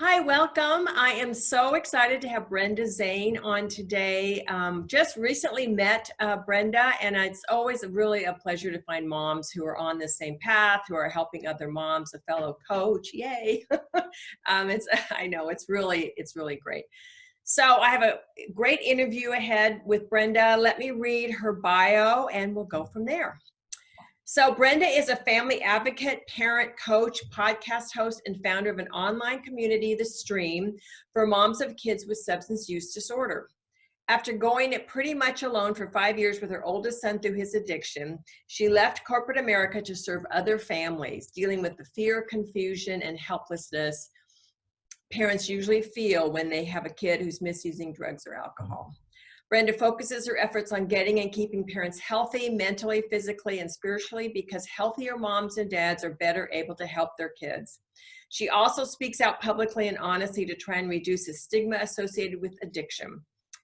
Hi, welcome. I am so excited to have Brenda Zane on today. Just recently met Brenda, and it's always really a pleasure to find moms who are on the same path, who are helping other moms, a fellow coach. Yay! I know it's really great. So I have a great interview ahead with Brenda. Let me read her bio, and we'll go from there. So Brenda is a family advocate, parent, coach, podcast host, and founder of an online community, The Stream, for moms of kids with substance use disorder. After going it pretty much alone for 5 years with her oldest son through his addiction, she left corporate America to serve other families, dealing with the fear, confusion, and helplessness parents usually feel when they have a kid who's misusing drugs or alcohol. Brenda focuses her efforts on getting and keeping parents healthy, mentally, physically, and spiritually, because healthier moms and dads are better able to help their kids. She also speaks out publicly and honestly to try and reduce the stigma associated with addiction,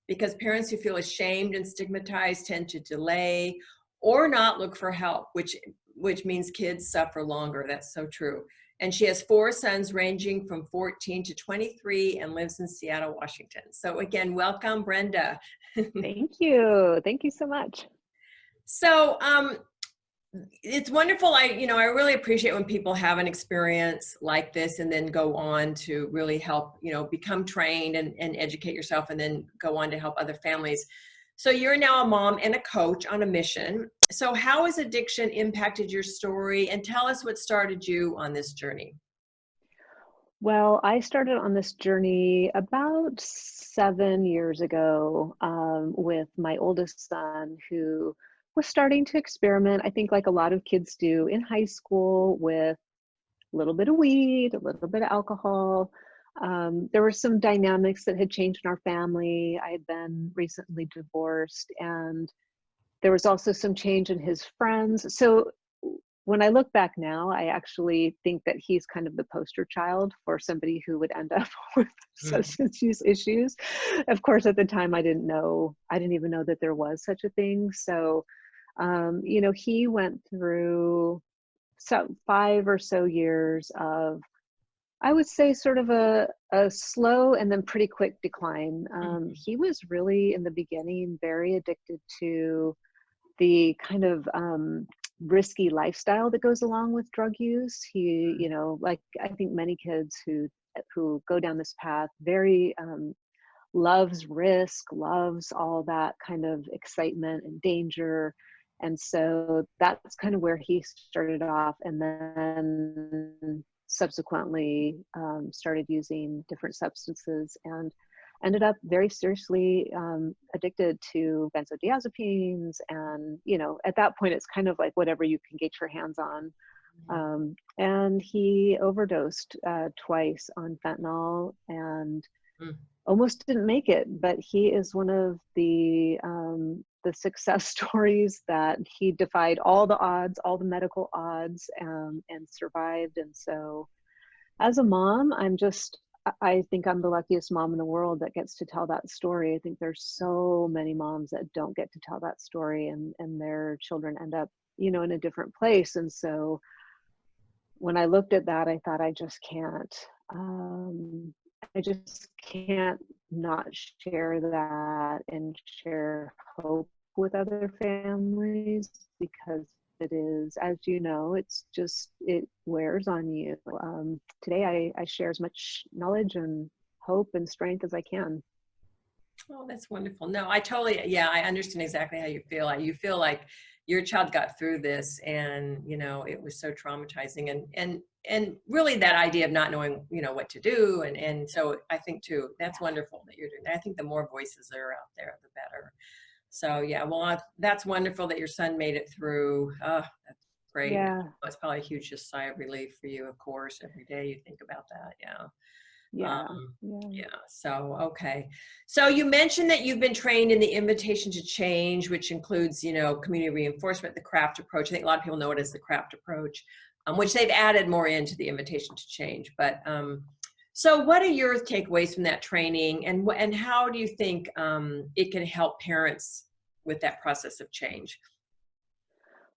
because parents who feel ashamed and stigmatized tend to delay or not look for help, which means kids suffer longer. That's so true. And she has 4 sons ranging from 14 to 23 and lives in Seattle, Washington. So again, welcome, Brenda. Thank you. Thank you so much. So it's wonderful. I really appreciate when people have an experience like this and then go on to really help, become trained and educate yourself and then go on to help other families. So you're now a mom and a coach on a mission. So how has addiction impacted your story? And tell us what started you on this journey. Well, I started on this journey about 7 years ago with my oldest son, who was starting to experiment, I think like a lot of kids do in high school, with a little bit of weed, a little bit of alcohol. There were some dynamics that had changed in our family. I had been recently divorced, and there was also some change in his friends. So when I look back now, I actually think that he's kind of the poster child for somebody who would end up with substance use issues. Of course, at the time, I didn't even know that there was such a thing. So, he went through 5 or so years of, I would say, sort of a slow and then pretty quick decline. He was really, in the beginning, very addicted to the kind of risky lifestyle that goes along with drug use. He, like I think many kids who go down this path, very loves risk, loves all that kind of excitement and danger. And so that's kind of where he started off, and then subsequently started using different substances and ended up very seriously addicted to benzodiazepines. And, at that point, it's kind of like whatever you can get your hands on. And he overdosed twice on fentanyl and almost didn't make it. But he is one of the success stories that he defied all the odds, all the medical odds, and survived. And so as a mom, I think I'm the luckiest mom in the world that gets to tell that story. I think there's so many moms that don't get to tell that story, and their children end up, in a different place. And so when I looked at that, I thought, I just can't not share that and share hope with other families, because it is, as you know, it wears on you. Today I share as much knowledge and hope and strength as I can. Oh, that's wonderful. No, I understand exactly how you feel. You feel like your child got through this, and it was so traumatizing, and really that idea of not knowing what to do, and so I think too, that's wonderful that you're doing that. I think the more voices that are out there, the better. So yeah, well, that's wonderful that your son made it through. Oh, that's great. Yeah. It's probably a huge sigh of relief for you, of course. Every day you think about that. Yeah. Yeah. So, okay. So you mentioned that you've been trained in the invitation to change, which includes, community reinforcement, the craft approach. I think a lot of people know it as the craft approach, which they've added more into the invitation to change. But so what are your takeaways from that training, and how do you think it can help parents with that process of change?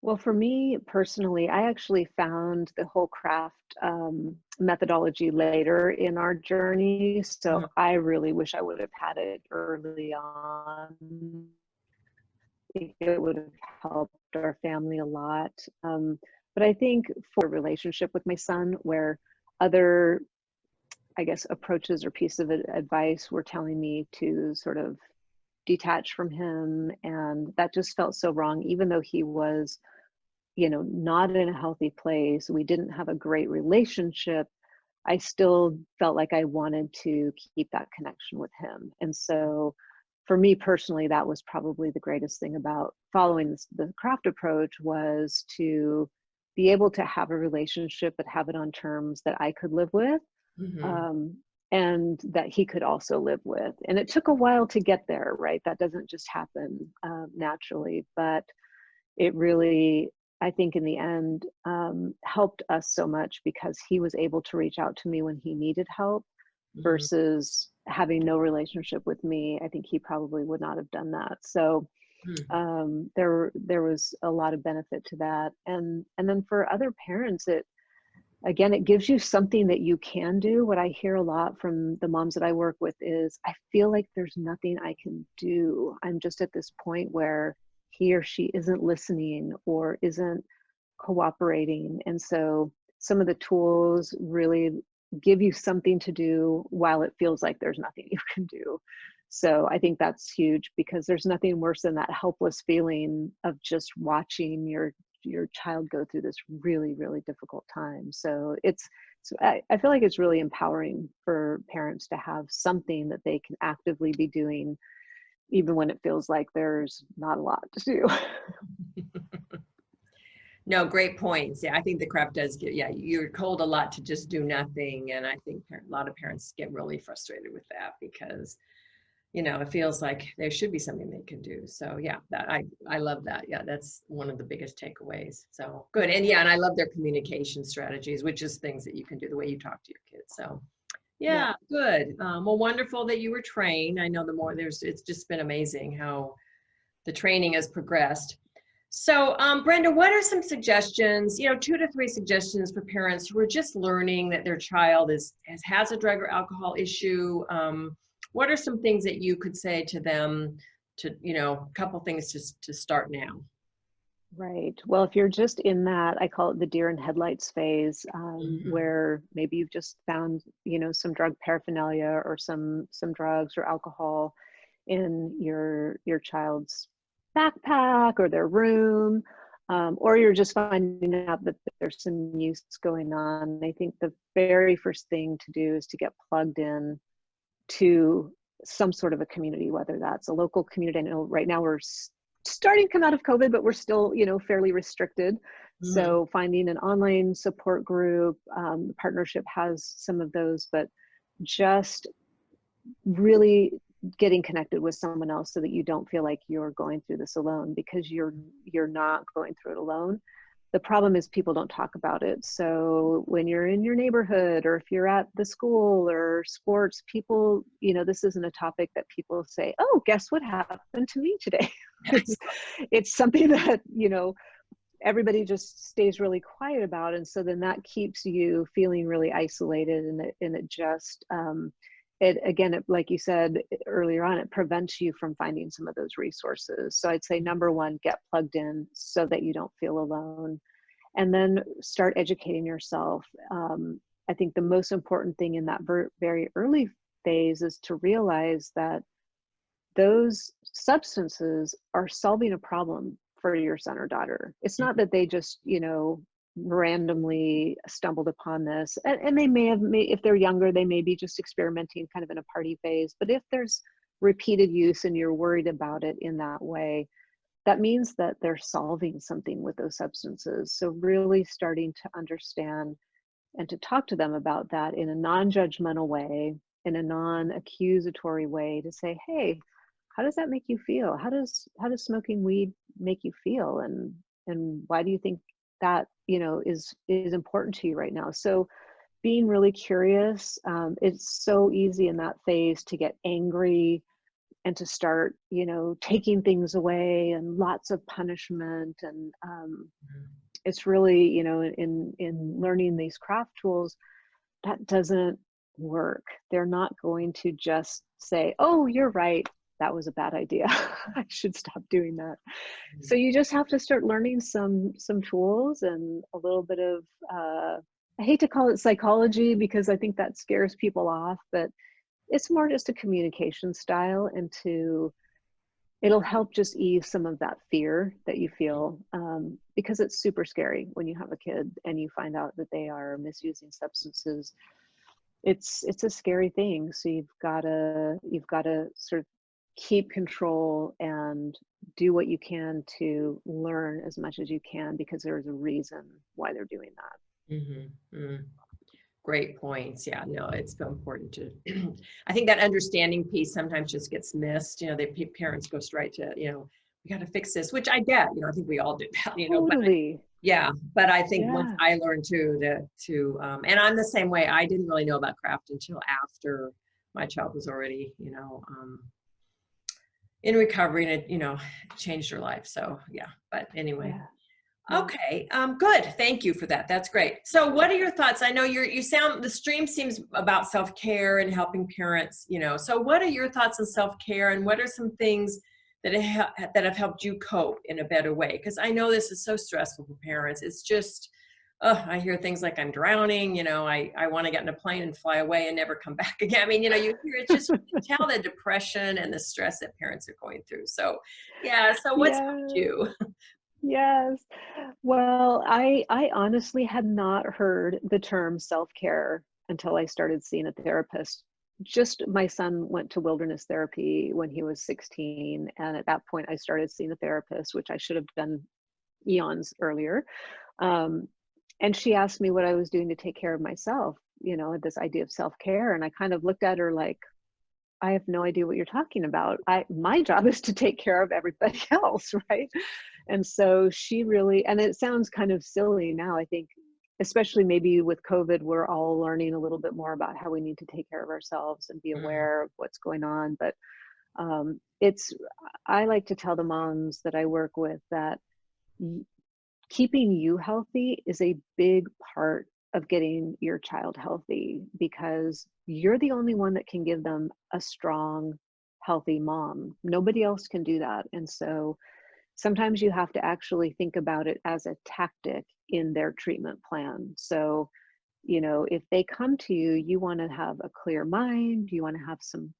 Well, for me personally, I actually found the whole craft methodology later in our journey. So Mhm. I really wish I would have had it early on. I think it would have helped our family a lot. But I think for a relationship with my son, where other, I guess, approaches or pieces of advice were telling me to sort of detach from him, and that just felt so wrong, even though he was, not in a healthy place. We didn't have a great relationship. I still felt like I wanted to keep that connection with him. And so for me personally, that was probably the greatest thing about following the craft approach, was to be able to have a relationship, but have it on terms that I could live with, Mhm. um, and that he could also live with. And it took a while to get there, right? That doesn't just happen naturally, but it really, I think in the end, helped us so much, because he was able to reach out to me when he needed help, Mhm. versus having no relationship with me. I think he probably would not have done that. So Mhm. there was a lot of benefit to that. And then for other parents, it gives you something that you can do. What I hear a lot from the moms that I work with is, I feel like there's nothing I can do. I'm just at this point where he or she isn't listening or isn't cooperating. And so some of the tools really give you something to do while it feels like there's nothing you can do. So I think that's huge, because there's nothing worse than that helpless feeling of just watching your child go through this really, really difficult time. I feel like it's really empowering for parents to have something that they can actively be doing, even when it feels like there's not a lot to do. No, great points. Yeah, I think the craft does get, yeah, you're told a lot to just do nothing. And I think a lot of parents get really frustrated with that because, it feels like there should be something they can do. So yeah, I love that. Yeah, that's one of the biggest takeaways. So good. And yeah, and I love their communication strategies, which is things that you can do the way you talk to your kids. So Yeah. yeah, good. Well, wonderful that you were trained. I know it's just been amazing how the training has progressed. So, Brenda, what are some suggestions, 2 to 3 suggestions for parents who are just learning that their child has a drug or alcohol issue? What are some things that you could say to them a couple things to start now? Right. Well, if you're just in that, I call it the deer in headlights phase, Mhm. where maybe you've just found, some drug paraphernalia or some drugs or alcohol in your child's backpack or their room, or you're just finding out that there's some use going on. I think the very first thing to do is to get plugged in to some sort of a community, whether that's a local community. I know right now we're starting to come out of COVID, but we're still, fairly restricted. Mhm. So finding an online support group, the partnership has some of those, but just really getting connected with someone else so that you don't feel like you're going through this alone, because you're not going through it alone. The problem is people don't talk about it. So when you're in your neighborhood, or if you're at the school or sports, people, this isn't a topic that people say, oh, guess what happened to me today. it's it's something that, everybody just stays really quiet about. And so then that keeps you feeling really isolated, and it just like you said earlier on, it prevents you from finding some of those resources. So I'd say number one, get plugged in so that you don't feel alone, and then start educating yourself. I think the most important thing in that very early phase is to realize that those substances are solving a problem for your son or daughter. It's not that they just, randomly stumbled upon this. And they may have, if they're younger, they may be just experimenting kind of in a party phase. But if there's repeated use and you're worried about it in that way, that means that they're solving something with those substances. So really starting to understand and to talk to them about that in a non-judgmental way, in a non-accusatory way, to say, hey, how does that make you feel? How does smoking weed make you feel? And why do you think that, is important to you right now? So being really curious. It's so easy in that phase to get angry and to start, taking things away and lots of punishment. And it's really, in learning these craft tools, that doesn't work. They're not going to just say, oh, you're right, that was a bad idea. I should stop doing that. So you just have to start learning some tools and a little bit of I hate to call it psychology because I think that scares people off, but it's more just a communication style, and it'll help just ease some of that fear that you feel, because it's super scary when you have a kid and you find out that they are misusing substances. It's a scary thing. So you've got to sort of keep control and do what you can to learn as much as you can, because there's a reason why they're doing that. Great points. Yeah, no, it's so important to, I think that understanding piece sometimes just gets missed. The parents go straight to, we got to fix this, which I get, I think we all do that, Totally. but I think once Yeah. I learned and I'm the same way. I didn't really know about craft until after my child was already, in recovery, and it, changed her life. So yeah, but anyway. Yeah. Okay, good. Thank you for that. That's great. So what are your thoughts? I know the stream seems about self-care and helping parents, so what are your thoughts on self-care, and what are some things that have helped you cope in a better way? Because I know this is so stressful for parents. It's just, I hear things like I'm drowning, I want to get in a plane and fly away and never come back again. I mean, you hear it's just, you tell the depression and the stress that parents are going through. So yeah, so what's helped Yeah. you? Yes. Well, I honestly had not heard the term self-care until I started seeing a therapist. Just my son went to wilderness therapy when he was 16, and at that point I started seeing a therapist, which I should have done eons earlier. And she asked me what I was doing to take care of myself, this idea of self-care, and I kind of looked at her like, I have no idea what you're talking about. My job is to take care of everybody else, right? And so she really, and it sounds kind of silly now, I think, especially maybe with COVID, we're all learning a little bit more about how we need to take care of ourselves and be aware of what's going on. But I like to tell the moms that I work with that keeping you healthy is a big part of getting your child healthy, because you're the only one that can give them a strong, healthy mom. Nobody else can do that. And so sometimes you have to actually think about it as a tactic in their treatment plan. So, if they come to you, you want to have a clear mind, you want to have some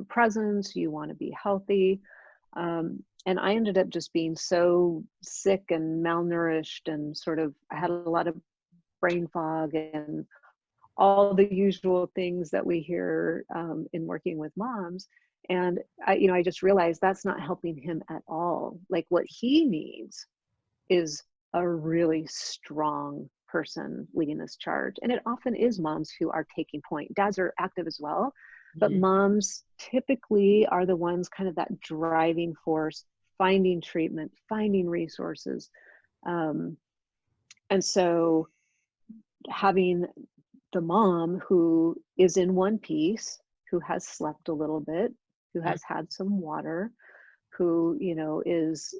presence, you want to be healthy. And I ended up just being so sick and malnourished, and I had a lot of brain fog and all the usual things that we hear in working with moms. And I just realized that's not helping him at all. Like, what he needs is a really strong person leading this charge. And it often is moms who are taking point. Dads are active as well, but moms typically are the ones kind of that driving force, finding treatment, finding resources. And so having the mom who is in one piece, who has slept a little bit, who has had some water, who is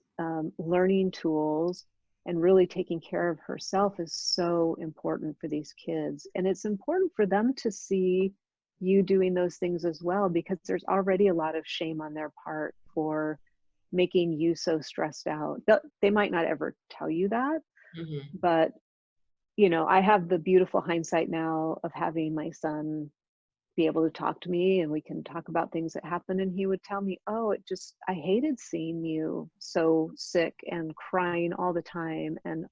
learning tools and really taking care of herself is so important for these kids. And it's important for them to see you doing those things as well, because there's already a lot of shame on their part for making you so stressed out. They might not ever tell you that, but I have the beautiful hindsight now of having my son be able to talk to me, and we can talk about things that happened, and he would tell me, oh, I hated seeing you so sick and crying all the time and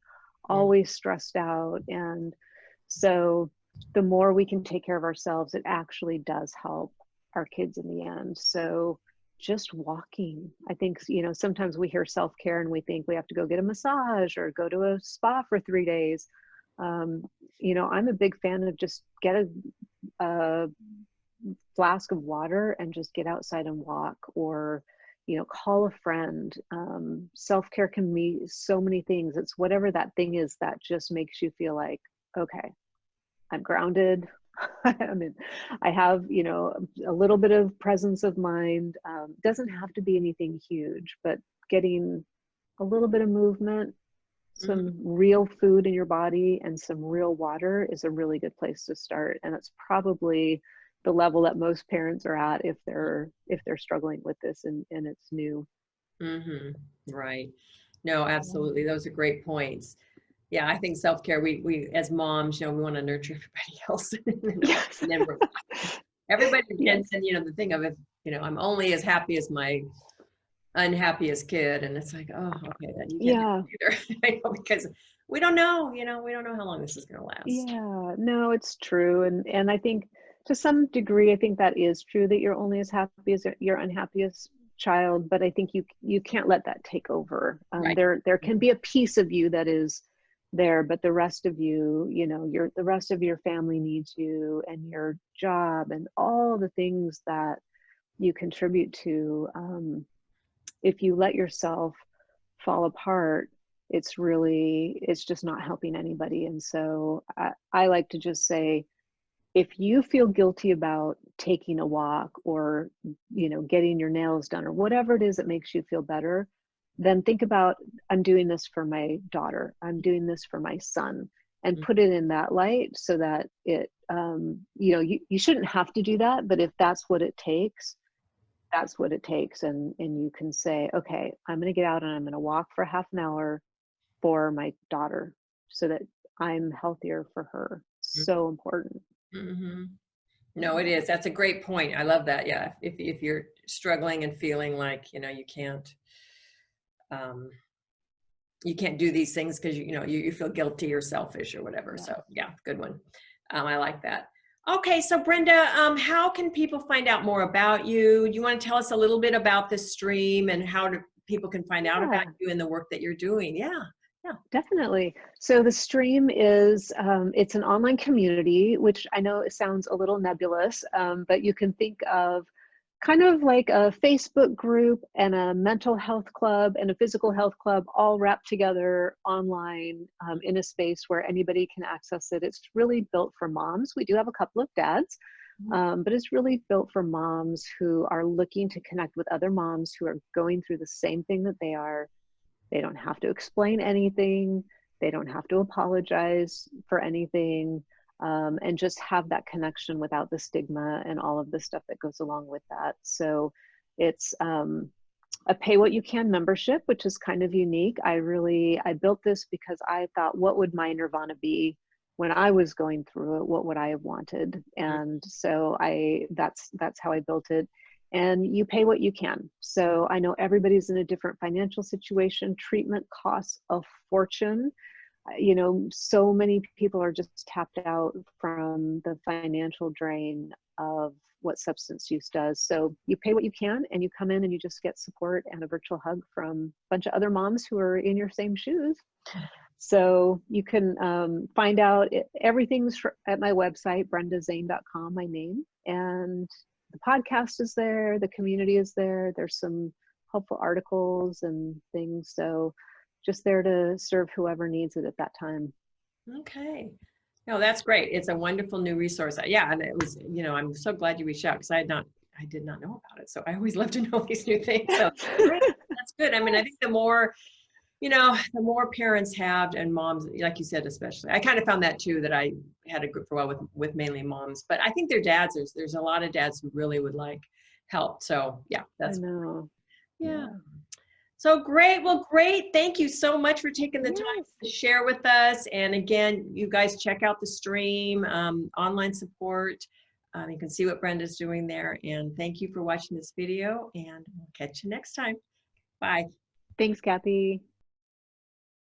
always stressed out. And so the more we can take care of ourselves, it actually does help our kids in the end. So just walking, I think, sometimes we hear self-care and we think we have to go get a massage or go to a spa for 3 days. I'm a big fan of just get a flask of water and just get outside and walk, or call a friend. Self-care can be so many things. It's whatever that thing is that just makes you feel like, okay, I'm grounded, I mean, I have, you know, a little bit of presence of mind. Doesn't have to be anything huge, but getting a little bit of movement, Mhm. some real food in your body, and some real water is a really good place to start. And it's probably the level that most parents are at if they're struggling with this and it's new. Mhm. Right. No, absolutely. Yeah. Those are great points. Yeah, I think self-care, we as moms, we want to nurture everybody else. Yes. And then everybody Yes. gets in, the thing of it, I'm only as happy as my unhappiest kid. And it's like, oh, okay, then you can't do Yeah. it either. Because we don't know, we don't know how long this is going to last. Yeah, no, it's true. And I think to some degree, I think that is true that you're only as happy as your unhappiest child, but I think you can't let that take over. Right. There can be a piece of you that is there, but the rest of you, the rest of your family needs you and your job and all the things that you contribute to. If you let yourself fall apart, it's just not helping anybody. And so I like to just say, if you feel guilty about taking a walk or getting your nails done or whatever it is that makes you feel better, then think about, I'm doing this for my daughter, I'm doing this for my son, and put it in that light so that you shouldn't have to do that, but if that's what it takes, that's what it takes. And you can say, okay, I'm going to get out and I'm going to walk for half an hour for my daughter so that I'm healthier for her. So important. Mm-hmm. No, it is. That's a great point. I love that. Yeah. If you're struggling and feeling like, um, you can't do these things because you feel guilty or selfish or whatever. Yeah. So yeah, good one. I like that. Okay, so Brenda, how can people find out more about you? You want to tell us a little bit about the stream and how people can find out about Yeah, you and the work that you're doing? Yeah, yeah. definitely. So the stream is, it's an online community, which I know it sounds a little nebulous, but you can think of kind of like a Facebook group and a mental health club and a physical health club all wrapped together online, in a space where anybody can access it. It's really built for moms. We do have a couple of dads, but it's really built for moms who are looking to connect with other moms who are going through the same thing that they are. They don't have to explain anything. They don't have to apologize for anything, and just have that connection without the stigma and all of the stuff that goes along with that. So it's a pay what you can membership, which is kind of unique. I built this because I thought, what would my nirvana be when I was going through it? What would I have wanted? And so that's how I built it. And you pay what you can. So I know everybody's in a different financial situation. Treatment costs a fortune. So many people are just tapped out from the financial drain of what substance use does. So you pay what you can and you come in and you just get support and a virtual hug from a bunch of other moms who are in your same shoes. So you can find out everything's at my website, brendazane.com, my name. And the podcast is there, the community is there. There's some helpful articles and things. So just there to serve whoever needs it at that time. Okay. No, that's great. It's a wonderful new resource. Yeah, and it was, I'm so glad you reached out because I did not know about it. So I always love to know these new things. So great. That's good. I mean, I think the more parents have and moms, like you said, especially, I kind of found that too, that I had a group for a while with mainly moms, but I think their dads, there's a lot of dads who really would like help. So yeah, I that's, know. yeah. Yeah. So great. Well, great. Thank you so much for taking the time Yes. to share with us. And again, you guys check out the stream, online support. You can see what Brenda's doing there. And thank you for watching this video, and we'll catch you next time. Bye. Thanks, Kathy.